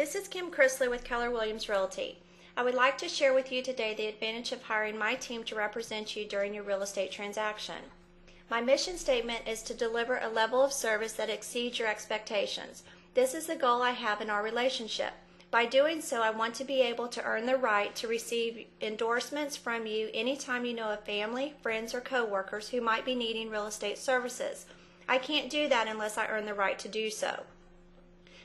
this is Kim Christley with Keller Williams Realty. I would like to share with you today the advantage of hiring my team to represent you during your real estate transaction. My mission statement is to deliver a level of service that exceeds your expectations. This is the goal I have in our relationship. By doing so, I want to be able to earn the right to receive endorsements from you anytime you know of family, friends, or coworkers who might be needing real estate services. I can't do that unless I earn the right to do so.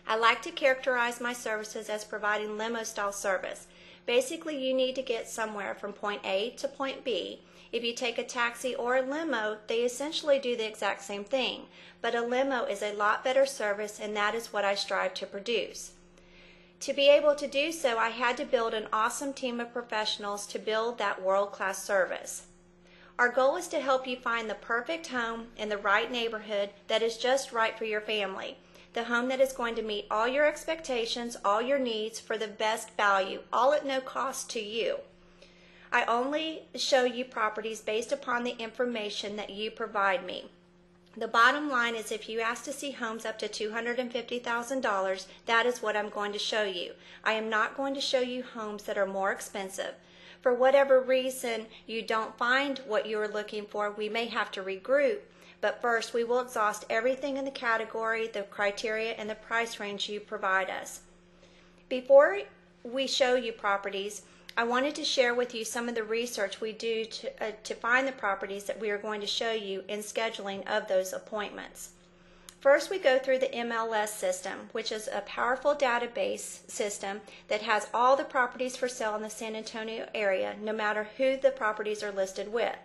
I like to characterize my services as providing limo-style service. Basically, you need to get somewhere from point A to point B. If you take a taxi or a limo, they essentially do the exact same thing. But a limo is a lot better service, and that is what I strive to produce. To be able to do so, I had to build an awesome team of professionals to build that world-class service. Our goal is to help you find the perfect home in the right neighborhood that is just right for your family. The home that is going to meet all your expectations, all your needs for the best value, all at no cost to you. I only show you properties based upon the information that you provide me. The bottom line is if you ask to see homes up to $250,000, that is what I'm going to show you. I am not going to show you homes that are more expensive. For whatever reason you don't find what you're looking for, we may have to regroup. But first, we will exhaust everything in the category, the criteria, and the price range you provide us. Before we show you properties, I wanted to share with you some of the research we do to find the properties that we are going to show you in scheduling of those appointments. First, we go through the MLS system, which is a powerful database system that has all the properties for sale in the San Antonio area, no matter who the properties are listed with.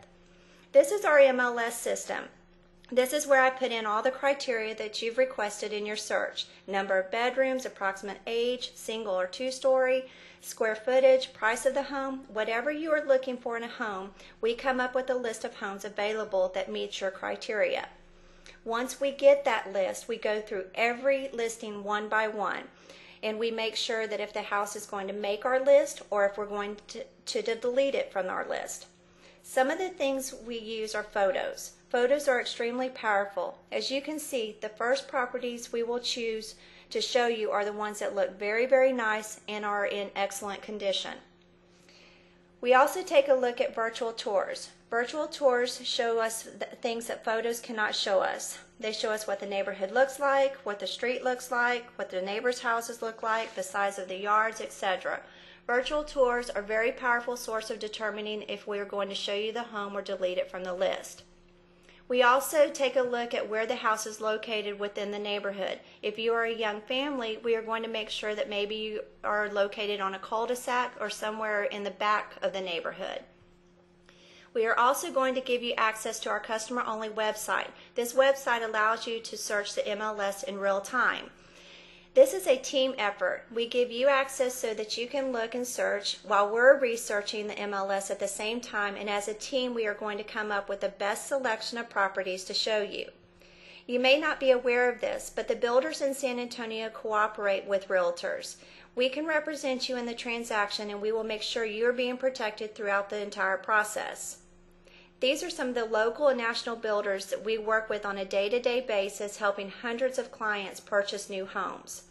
This is our MLS system. This is where I put in all the criteria that you've requested in your search. Number of bedrooms, approximate age, single or two-story, square footage, price of the home. Whatever you are looking for in a home, we come up with a list of homes available that meets your criteria. Once we get that list, we go through every listing one by one, and we make sure that if the house is going to make our list or if we're going to delete it from our list. Some of the things we use are photos. Photos are extremely powerful. As you can see, the first properties we will choose to show you are the ones that look very, very nice and are in excellent condition. We also take a look at virtual tours. Virtual tours show us things that photos cannot show us. They show us what the neighborhood looks like, what the street looks like, what the neighbors' houses look like, the size of the yards, etc. Virtual tours are a very powerful source of determining if we are going to show you the home or delete it from the list. We also take a look at where the house is located within the neighborhood. If you are a young family, we are going to make sure that maybe you are located on a cul-de-sac or somewhere in the back of the neighborhood. We are also going to give you access to our customer-only website. This website allows you to search the MLS in real time. This is a team effort. We give you access so that you can look and search while we're researching the MLS at the same time, and as a team we are going to come up with the best selection of properties to show you. You may not be aware of this, but the builders in San Antonio cooperate with realtors. We can represent you in the transaction, and we will make sure you are being protected throughout the entire process. These are some of the local and national builders that we work with on a day-to-day basis, helping hundreds of clients purchase new homes.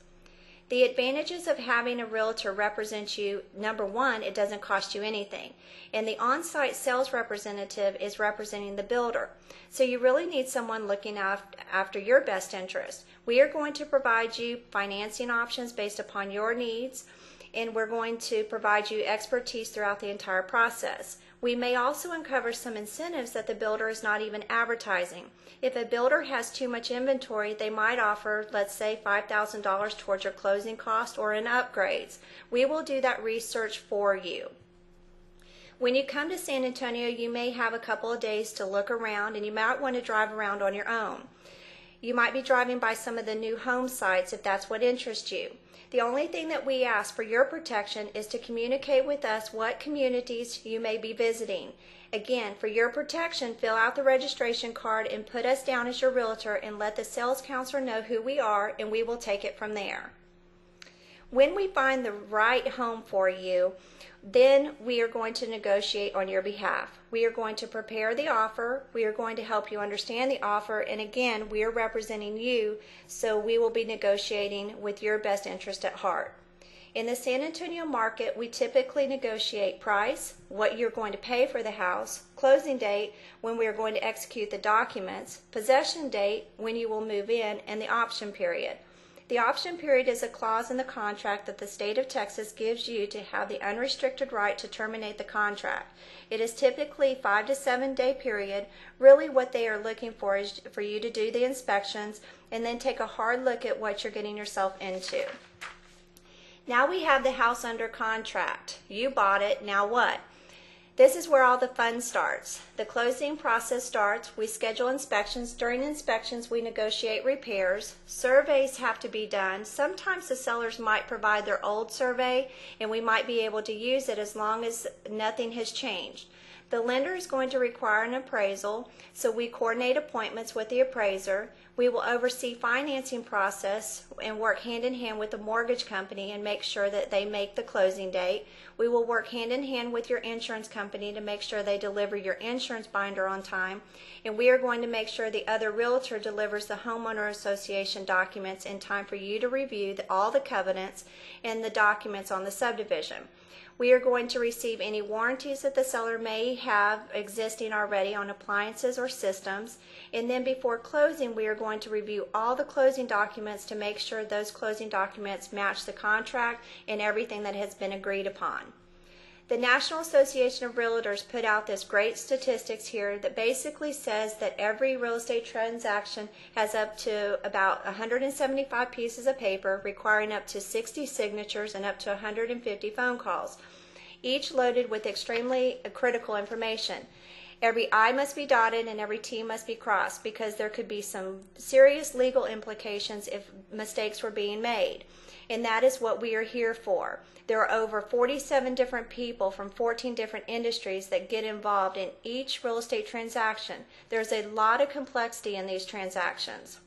The advantages of having a realtor represent you: number one, it doesn't cost you anything, and the on-site sales representative is representing the builder. So you really need someone looking after your best interest. We are going to provide you financing options based upon your needs, and we're going to provide you expertise throughout the entire process. We may also uncover some incentives that the builder is not even advertising. If a builder has too much inventory, they might offer, let's say, $5,000 towards your closing cost or in upgrades. We will do that research for you. When you come to San Antonio, you may have a couple of days to look around, and you might want to drive around on your own. You might be driving by some of the new home sites if that's what interests you. The only thing that we ask for your protection is to communicate with us what communities you may be visiting. Again, for your protection, fill out the registration card and put us down as your realtor, and let the sales counselor know who we are, and we will take it from there. When we find the right home for you, then we are going to negotiate on your behalf. We are going to prepare the offer. We are going to help you understand the offer. And again, we are representing you, so we will be negotiating with your best interest at heart. In the San Antonio market, we typically negotiate price, what you're going to pay for the house, closing date, when we are going to execute the documents, possession date, when you will move in, and the option period. The option period is a clause in the contract that the state of Texas gives you to have the unrestricted right to terminate the contract. It is typically 5 to 7 day period. Really what they are looking for is for you to do the inspections and then take a hard look at what you're getting yourself into. Now we have the house under contract. You bought it, now what? This is where all the fun starts. The closing process starts. We schedule inspections. During inspections, we negotiate repairs. Surveys have to be done. Sometimes the sellers might provide their old survey, and we might be able to use it as long as nothing has changed. The lender is going to require an appraisal, so we coordinate appointments with the appraiser. We will oversee financing process and work hand in hand with the mortgage company and make sure that they make the closing date. We will work hand in hand with your insurance company to make sure they deliver your insurance binder on time. And we are going to make sure the other realtor delivers the homeowner association documents in time for you to review all the covenants and the documents on the subdivision. We are going to receive any warranties that the seller may have existing already on appliances or systems. And then before closing, we are going to review all the closing documents to make sure those closing documents match the contract and everything that has been agreed upon. The National Association of Realtors put out this great statistics here that basically says that every real estate transaction has up to about 175 pieces of paper requiring up to 60 signatures and up to 150 phone calls, each loaded with extremely critical information. Every I must be dotted and every T must be crossed because there could be some serious legal implications if mistakes were being made. And that is what we are here for. There are over 47 different people from 14 different industries that get involved in each real estate transaction. There's a lot of complexity in these transactions.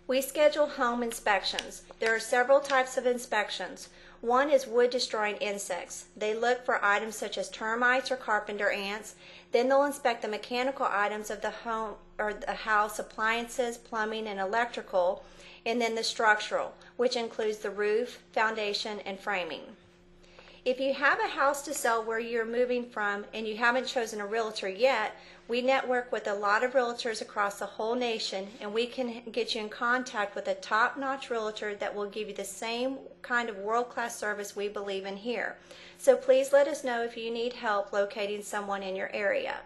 We schedule home inspections. There are several types of inspections. One is wood-destroying insects. They look for items such as termites or carpenter ants. Then they'll inspect the mechanical items of the home or the house, appliances, plumbing, and electrical, and then the structural, which includes the roof, foundation, and framing. If you have a house to sell where you're moving from and you haven't chosen a realtor yet, we network with a lot of realtors across the whole nation, and we can get you in contact with a top-notch realtor that will give you the same kind of world-class service we believe in here. So please let us know if you need help locating someone in your area.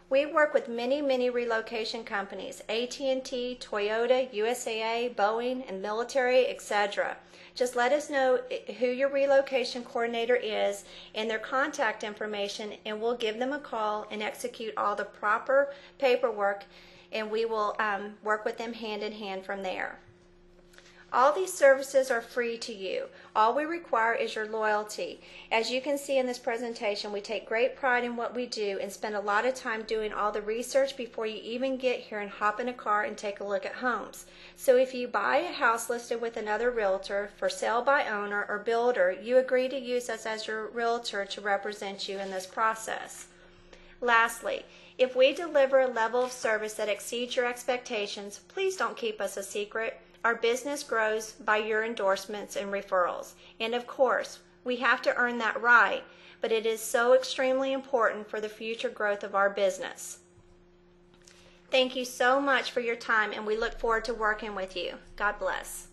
We work with many relocation companies, AT&T, Toyota, USAA, Boeing, and military, etc. Just let us know who your relocation coordinator is and their contact information, and we'll give them a call and execute all the proper paperwork, and we will work with them hand in hand from there. All these services are free to you. All we require is your loyalty. As you can see in this presentation, we take great pride in what we do and spend a lot of time doing all the research before you even get here and hop in a car and take a look at homes. So if you buy a house listed with another realtor, for sale by owner, or builder, you agree to use us as your realtor to represent you in this process. Lastly, if we deliver a level of service that exceeds your expectations, please don't keep us a secret. Our business grows by your endorsements and referrals. And of course, we have to earn that right, but it is so extremely important for the future growth of our business. Thank you so much for your time, and we look forward to working with you. God bless.